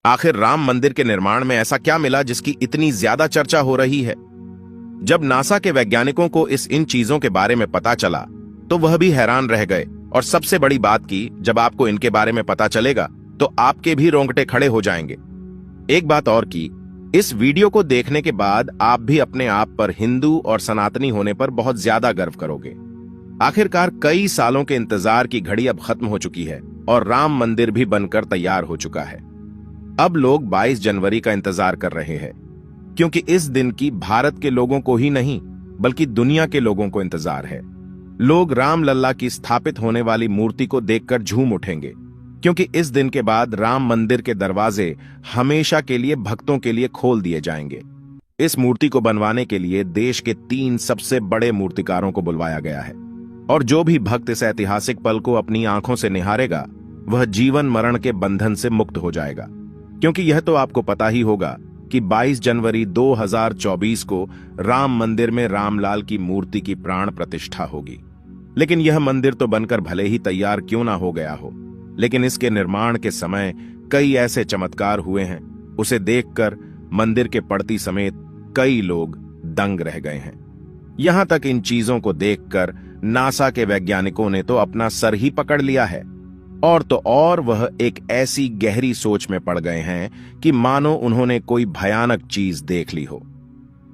आखिर राम मंदिर के निर्माण में ऐसा क्या मिला जिसकी इतनी ज्यादा चर्चा हो रही है? जब नासा के वैज्ञानिकों को इन चीजों के बारे में पता चला तो वह भी हैरान रह गए। और सबसे बड़ी बात की, जब आपको इनके बारे में पता चलेगा तो आपके भी रोंगटे खड़े हो जाएंगे। एक बात और की, इस वीडियो को देखने के बाद आप भी अपने आप पर हिंदू और सनातनी होने पर बहुत ज्यादा गर्व करोगे। आखिरकार कई सालों के इंतजार की घड़ी अब खत्म हो चुकी है और राम मंदिर भी बनकर तैयार हो चुका है। अब लोग 22 जनवरी का इंतजार कर रहे हैं, क्योंकि इस दिन की भारत के लोगों को ही नहीं बल्कि दुनिया के लोगों को इंतजार है। लोग राम लल्ला की स्थापित होने वाली मूर्ति को देखकर झूम उठेंगे, क्योंकि इस दिन के बाद राम मंदिर के दरवाजे हमेशा के लिए भक्तों के लिए खोल दिए जाएंगे। इस मूर्ति को बनवाने के लिए देश के 3 सबसे बड़े मूर्तिकारों को बुलवाया गया है, और जो भी भक्त इस ऐतिहासिक पल को अपनी आंखों से निहारेगा वह जीवन मरण के बंधन से मुक्त हो जाएगा। क्योंकि यह तो आपको पता ही होगा कि 22 जनवरी 2024 को राम मंदिर में रामलाल की मूर्ति की प्राण प्रतिष्ठा होगी। लेकिन यह मंदिर तो बनकर भले ही तैयार क्यों ना हो गया हो, लेकिन इसके निर्माण के समय कई ऐसे चमत्कार हुए हैं, उसे देखकर मंदिर के पड़ती समेत कई लोग दंग रह गए हैं। यहां तक इन चीजों को देखकर नासा के वैज्ञानिकों ने तो अपना सर ही पकड़ लिया है, और तो और वह एक ऐसी गहरी सोच में पड़ गए हैं कि मानो उन्होंने कोई भयानक चीज देख ली हो।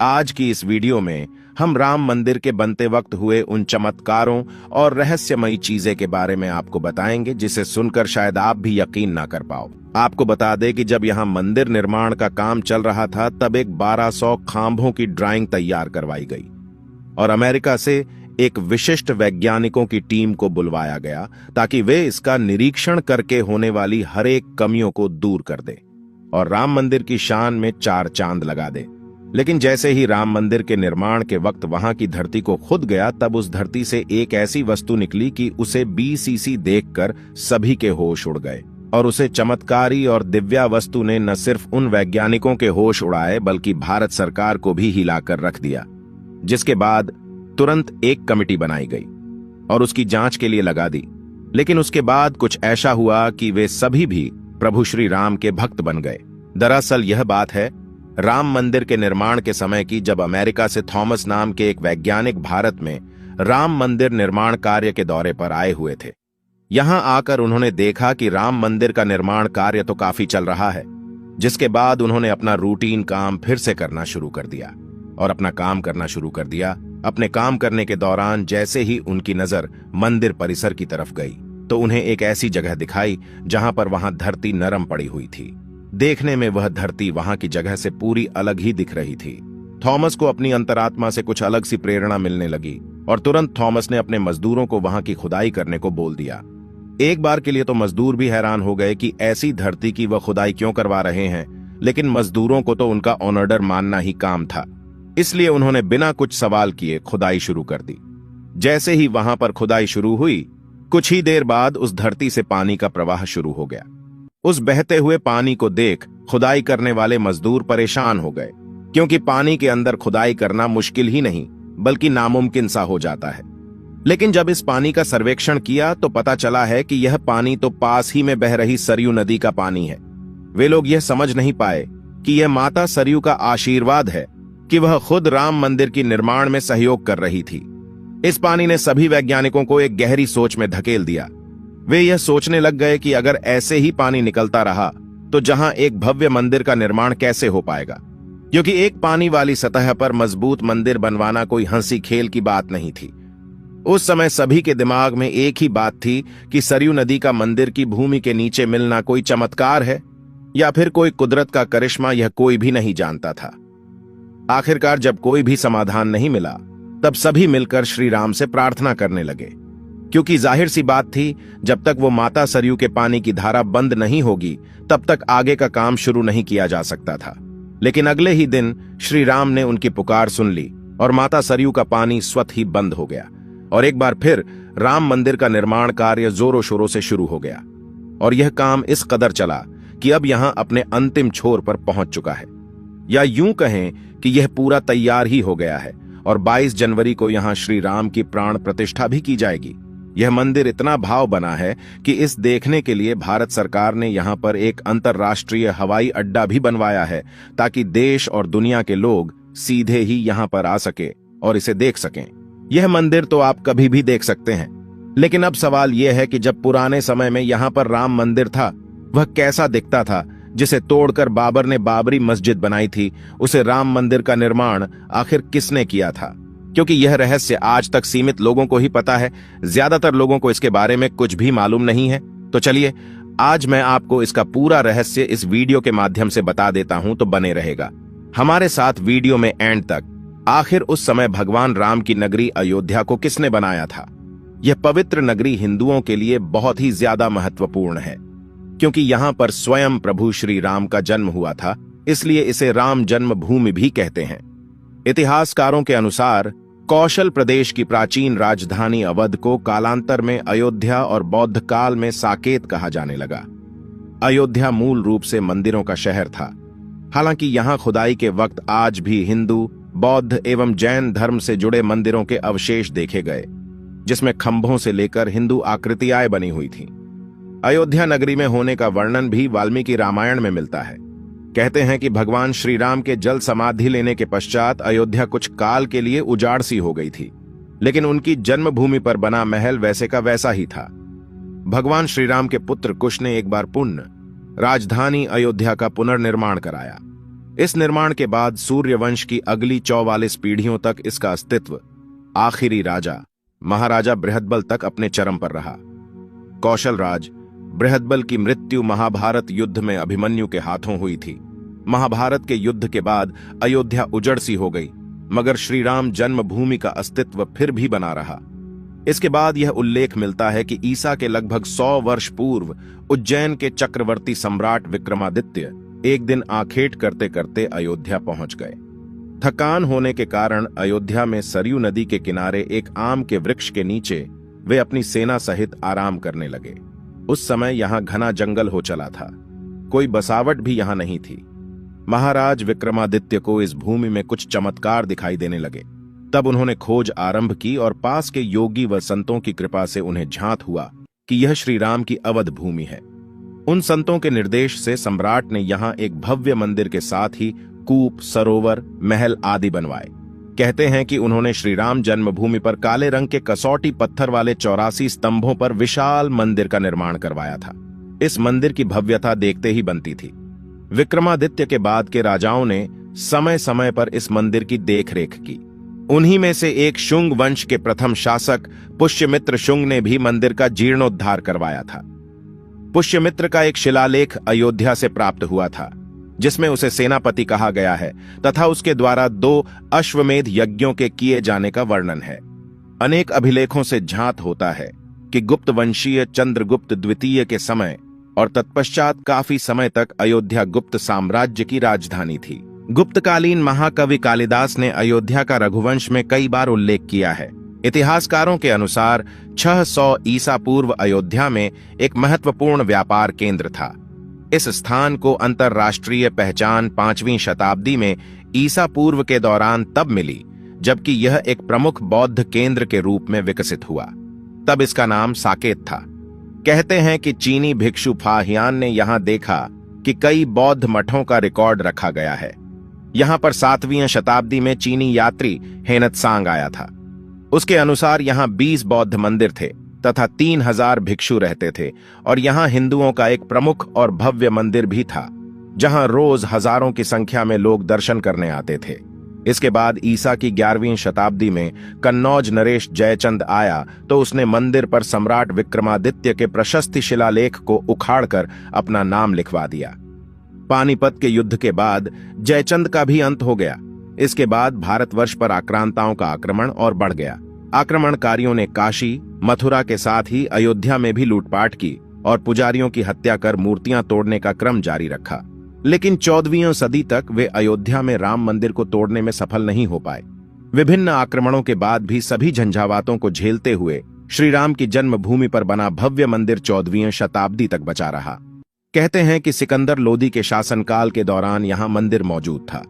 आज की इस वीडियो में हम राम मंदिर के बनते वक्त हुए उन चमत्कारों और रहस्यमयी चीजें के बारे में आपको बताएंगे, जिसे सुनकर शायद आप भी यकीन ना कर पाओ। आपको बता दें कि जब यहां मंदिर निर्माण का काम चल रहा था तब एक 1200 खांभों की ड्राइंग तैयार करवाई गई और अमेरिका से एक विशिष्ट वैज्ञानिकों की टीम को बुलवाया गया ताकि वे इसका निरीक्षण करके होने वाली हर एक कमियों को दूर कर दे और राम मंदिर की शान में 4 चांद लगा दे। लेकिन जैसे ही राम मंदिर के निर्माण के वक्त वहां की धरती को खुद गया, तब उस धरती से एक ऐसी वस्तु निकली कि उसे BCC देखकर सभी के होश उड़ गए। और उसे चमत्कारी और दिव्या वस्तु ने न सिर्फ उन वैज्ञानिकों के होश उड़ाए बल्कि भारत सरकार को भी हिलाकर रख दिया, जिसके बाद तुरंत एक कमेटी बनाई गई और उसकी जांच के लिए लगा दी। लेकिन उसके बाद कुछ ऐसा हुआ कि वे सभी भी प्रभु श्री राम के भक्त बन गए। दरअसल यह बात है राम मंदिर के निर्माण के समय की, जब अमेरिका से थॉमस नाम के एक वैज्ञानिक भारत में राम मंदिर निर्माण कार्य के दौरे पर आए हुए थे। यहां आकर उन्होंने देखा कि राम मंदिर का निर्माण कार्य तो काफी चल रहा है, जिसके बाद उन्होंने अपना रूटीन काम फिर से करना शुरू कर दिया और अपना काम करना शुरू कर दिया। अपने काम करने के दौरान जैसे ही उनकी नजर मंदिर परिसर की तरफ गई तो उन्हें एक ऐसी जगह दिखाई जहां पर वहां धरती नरम पड़ी हुई थी। देखने में वह धरती वहां की जगह से पूरी अलग ही दिख रही थी। थॉमस को अपनी अंतरात्मा से कुछ अलग सी प्रेरणा मिलने लगी और तुरंत थॉमस ने अपने मजदूरों को वहां की खुदाई करने को बोल दिया। एक बार के लिए तो मजदूर भी हैरान हो गए कि ऐसी धरती की वह खुदाई क्यों करवा रहे हैं, लेकिन मजदूरों को तो उनका ऑर्डर मानना ही काम था, इसलिए उन्होंने बिना कुछ सवाल किए खुदाई शुरू कर दी। जैसे ही वहां पर खुदाई शुरू हुई, कुछ ही देर बाद उस धरती से पानी का प्रवाह शुरू हो गया। उस बहते हुए पानी को देख खुदाई करने वाले मजदूर परेशान हो गए, क्योंकि पानी के अंदर खुदाई करना मुश्किल ही नहीं बल्कि नामुमकिन सा हो जाता है। लेकिन जब इस पानी का सर्वेक्षण किया तो पता चला है कि यह पानी तो पास ही में बह रही सरयू नदी का पानी है। वे लोग यह समझ नहीं पाए कि यह माता सरयू का आशीर्वाद है कि वह खुद राम मंदिर की निर्माण में सहयोग कर रही थी। इस पानी ने सभी वैज्ञानिकों को एक गहरी सोच में धकेल दिया। वे यह सोचने लग गए कि अगर ऐसे ही पानी निकलता रहा तो जहां एक भव्य मंदिर का निर्माण कैसे हो पाएगा, क्योंकि एक पानी वाली सतह पर मजबूत मंदिर बनवाना कोई हंसी खेल की बात नहीं थी। उस समय सभी के दिमाग में एक ही बात थी कि सरयू नदी का मंदिर की भूमि के नीचे मिलना कोई चमत्कार है या फिर कोई कुदरत का करिश्मा, यह कोई भी नहीं जानता था। आखिरकार जब कोई भी समाधान नहीं मिला तब सभी मिलकर श्री राम से प्रार्थना करने लगे, क्योंकि जाहिर सी बात थी जब तक वो माता सरयू के पानी की धारा बंद नहीं होगी तब तक आगे का काम शुरू नहीं किया जा सकता था। लेकिन अगले ही दिन श्री राम ने उनकी पुकार सुन ली और माता सरयू का पानी स्वतः ही बंद हो गया और एक बार फिर राम मंदिर का निर्माण कार्य जोरों शोरों से शुरू हो गया। और यह काम इस कदर चला कि अब यहां अपने अंतिम छोर पर पहुंच चुका है, या यूं कहें कि यह पूरा तैयार ही हो गया है और 22 जनवरी को यहां श्री राम की प्राण प्रतिष्ठा भी की जाएगी। यह मंदिर इतना भाव बना है कि इस देखने के लिए भारत सरकार ने यहाँ पर एक अंतर्राष्ट्रीय हवाई अड्डा भी बनवाया है, ताकि देश और दुनिया के लोग सीधे ही यहाँ पर आ सके और इसे देख सकें। यह मंदिर तो आप कभी भी देख सकते हैं, लेकिन अब सवाल यह है कि जब पुराने समय में यहाँ पर राम मंदिर था, वह कैसा दिखता था, जिसे तोड़कर बाबर ने बाबरी मस्जिद बनाई थी। उसे राम मंदिर का निर्माण आखिर किसने किया था? क्योंकि यह रहस्य आज तक सीमित लोगों को ही पता है, ज्यादातर लोगों को इसके बारे में कुछ भी मालूम नहीं है। तो चलिए, आज मैं आपको इसका पूरा रहस्य इस वीडियो के माध्यम से बता देता हूं, तो बने रहेगा हमारे साथ वीडियो में एंड तक। आखिर उस समय भगवान राम की नगरी अयोध्या को किसने बनाया था? यह पवित्र नगरी हिंदुओं के लिए बहुत ही ज्यादा महत्वपूर्ण है, क्योंकि यहां पर स्वयं प्रभु श्री राम का जन्म हुआ था, इसलिए इसे राम जन्मभूमि भी कहते हैं। इतिहासकारों के अनुसार कौशल प्रदेश की प्राचीन राजधानी अवध को कालांतर में अयोध्या और बौद्ध काल में साकेत कहा जाने लगा। अयोध्या मूल रूप से मंदिरों का शहर था। हालांकि यहां खुदाई के वक्त आज भी हिंदू, बौद्ध एवं जैन धर्म से जुड़े मंदिरों के अवशेष देखे गए, जिसमें खंभों से लेकर हिंदू आकृतियां बनी हुई थीं। अयोध्या नगरी में होने का वर्णन भी वाल्मीकि रामायण में मिलता है। कहते हैं कि भगवान श्री राम के जल समाधि लेने के पश्चात अयोध्या कुछ काल के लिए उजाड़ सी हो गई थी, लेकिन उनकी जन्मभूमि पर बना महल वैसे का वैसा ही था। भगवान श्री राम के पुत्र कुश ने एक बार पुण्य राजधानी अयोध्या का पुनर्निर्माण कराया। इस निर्माण के बाद सूर्यवंश की अगली 44 पीढ़ियों तक इसका अस्तित्व आखिरी राजा महाराजा बृहदबल तक अपने चरम पर रहा। कौशल राज बृहदबल की मृत्यु महाभारत युद्ध में अभिमन्यु के हाथों हुई थी। महाभारत के युद्ध के बाद अयोध्या उजड़ सी हो गई, मगर श्री राम जन्मभूमि का अस्तित्व फिर भी बना रहा। इसके बाद यह उल्लेख मिलता है कि ईसा के लगभग 100 वर्ष पूर्व उज्जैन के चक्रवर्ती सम्राट विक्रमादित्य एक दिन आखेट करते करते अयोध्या पहुंच गए। थकान होने के कारण अयोध्या में सरयू नदी के किनारे एक आम के वृक्ष के नीचे वे अपनी सेना सहित आराम करने लगे। उस समय यहां घना जंगल हो चला था, कोई बसावट भी यहां नहीं थी। महाराज विक्रमादित्य को इस भूमि में कुछ चमत्कार दिखाई देने लगे। तब उन्होंने खोज आरंभ की और पास के योगी व संतों की कृपा से उन्हें झांत हुआ कि यह श्री राम की अवध भूमि है। उन संतों के निर्देश से सम्राट ने यहां एक भव्य मंदिर के साथ ही कूप, सरोवर, महल आदि बनवाए। कहते हैं कि उन्होंने श्री राम जन्मभूमि पर काले रंग के कसौटी पत्थर वाले 84 स्तंभों पर विशाल मंदिर का निर्माण करवाया था। इस मंदिर की भव्यता देखते ही बनती थी। विक्रमादित्य के बाद के राजाओं ने समय समय पर इस मंदिर की देखरेख की। उन्हीं में से एक शुंग वंश के प्रथम शासक पुष्यमित्र शुंग ने भी मंदिर का जीर्णोद्धार करवाया था। पुष्यमित्र का एक शिलालेख अयोध्या से प्राप्त हुआ था, जिसमें उसे सेनापति कहा गया है तथा उसके द्वारा 2 अश्वमेध यज्ञों के किए जाने का वर्णन है। अनेक अभिलेखों से झांत होता है कि गुप्त वंशीय चंद्रगुप्त द्वितीय के समय और तत्पश्चात काफी समय तक अयोध्या गुप्त साम्राज्य की राजधानी थी। गुप्तकालीन महाकवि कालिदास ने अयोध्या का रघुवंश में कई बार उल्लेख किया है। इतिहासकारों के अनुसार 600 ईसा पूर्व अयोध्या में एक महत्वपूर्ण व्यापार केंद्र था। इस स्थान को अंतरराष्ट्रीय पहचान 5वीं शताब्दी में ईसा पूर्व के दौरान तब मिली जबकि यह एक प्रमुख बौद्ध केंद्र के रूप में विकसित हुआ। तब इसका नाम साकेत था। कहते हैं कि चीनी भिक्षु फाहियान ने यहां देखा कि कई बौद्ध मठों का रिकॉर्ड रखा गया है। यहां पर 7वीं शताब्दी में चीनी यात्री हेनत्सांग आया था। उसके अनुसार यहां 20 बौद्ध मंदिर थे तथा 3000 भिक्षु रहते थे और यहां हिंदुओं का एक प्रमुख और भव्य मंदिर भी था, जहां रोज हजारों की संख्या में लोग दर्शन करने आते थे। इसके बाद ईसा की 11वीं शताब्दी में कन्नौज नरेश जयचंद आया तो उसने मंदिर पर सम्राट विक्रमादित्य के प्रशस्ति शिलालेख को उखाड़कर अपना नाम लिखवा दिया। पानीपत के युद्ध के बाद जयचंद का भी अंत हो गया। इसके बाद भारतवर्ष पर आक्रांताओं का आक्रमण और बढ़ गया। आक्रमणकारियों ने काशी, मथुरा के साथ ही अयोध्या में भी लूटपाट की और पुजारियों की हत्या कर मूर्तियां तोड़ने का क्रम जारी रखा। लेकिन 14वीं सदी तक वे अयोध्या में राम मंदिर को तोड़ने में सफल नहीं हो पाए। विभिन्न आक्रमणों के बाद भी सभी झंझावातों को झेलते हुए श्री राम की जन्मभूमि पर बना भव्य मंदिर 14वीं शताब्दी तक बचा रहा। कहते हैं कि सिकंदर लोदी के शासनकाल के दौरान यहां मंदिर मौजूद था।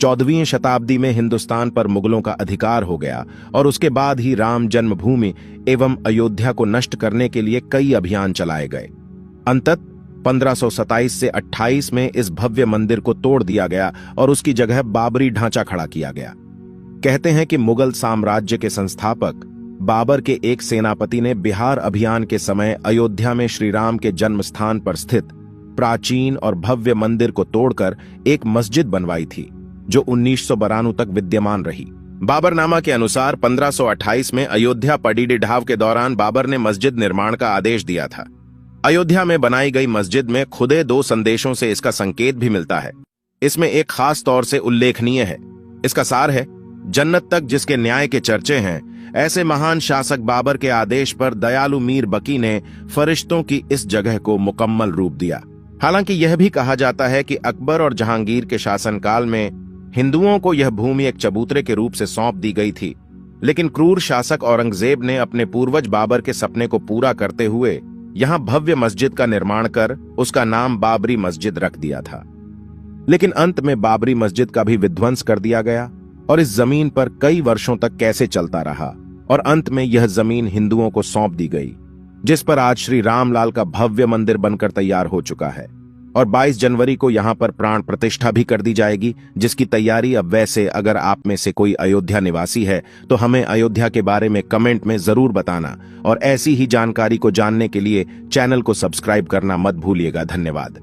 14वीं शताब्दी में हिंदुस्तान पर मुगलों का अधिकार हो गया और उसके बाद ही राम जन्मभूमि एवं अयोध्या को नष्ट करने के लिए कई अभियान चलाए गए। अंतत 1527 से 28 में इस भव्य मंदिर को तोड़ दिया गया और उसकी जगह बाबरी ढांचा खड़ा किया गया। कहते हैं कि मुगल साम्राज्य के संस्थापक बाबर के एक सेनापति ने बिहार अभियान के समय अयोध्या में श्री राम के जन्म स्थान पर स्थित प्राचीन और भव्य मंदिर को तोड़कर एक मस्जिद बनवाई थी, जो 1992 तक विद्यमान रही। बाबरनामा के अनुसार 1528 में अयोध्या पडीडी ढाव के दौरान बाबर ने मस्जिद निर्माण का आदेश दिया था। अयोध्या में बनाई गई मस्जिद में खुदे 2 संदेशों से इसका संकेत भी मिलता है। इसमें एक खास तौर से उल्लेखनीय है। इसका सार है, जन्नत तक जिसके न्याय के चर्चे हैं, ऐसे महान शासक बाबर के आदेश पर दयालु मीर बकी ने फरिश्तों की इस जगह को मुकम्मल रूप दिया। हालांकि यह भी कहा जाता है कि अकबर और जहांगीर के शासनकाल में हिंदुओं को यह भूमि एक चबूतरे के रूप से सौंप दी गई थी, लेकिन क्रूर शासक औरंगजेब ने अपने पूर्वज बाबर के सपने को पूरा करते हुए यहां भव्य मस्जिद का निर्माण कर उसका नाम बाबरी मस्जिद रख दिया था। लेकिन अंत में बाबरी मस्जिद का भी विध्वंस कर दिया गया और इस जमीन पर कई वर्षों तक कैसे चलता रहा और अंत में यह जमीन हिंदुओं को सौंप दी गई, जिस पर आज श्री रामलाल का भव्य मंदिर बनकर तैयार हो चुका है और 22 जनवरी को यहां पर प्राण प्रतिष्ठा भी कर दी जाएगी, जिसकी तैयारी अब वैसे अगर आप में से कोई अयोध्या निवासी है तो हमें अयोध्या के बारे में कमेंट में जरूर बताना और ऐसी ही जानकारी को जानने के लिए चैनल को सब्सक्राइब करना मत भूलिएगा। धन्यवाद।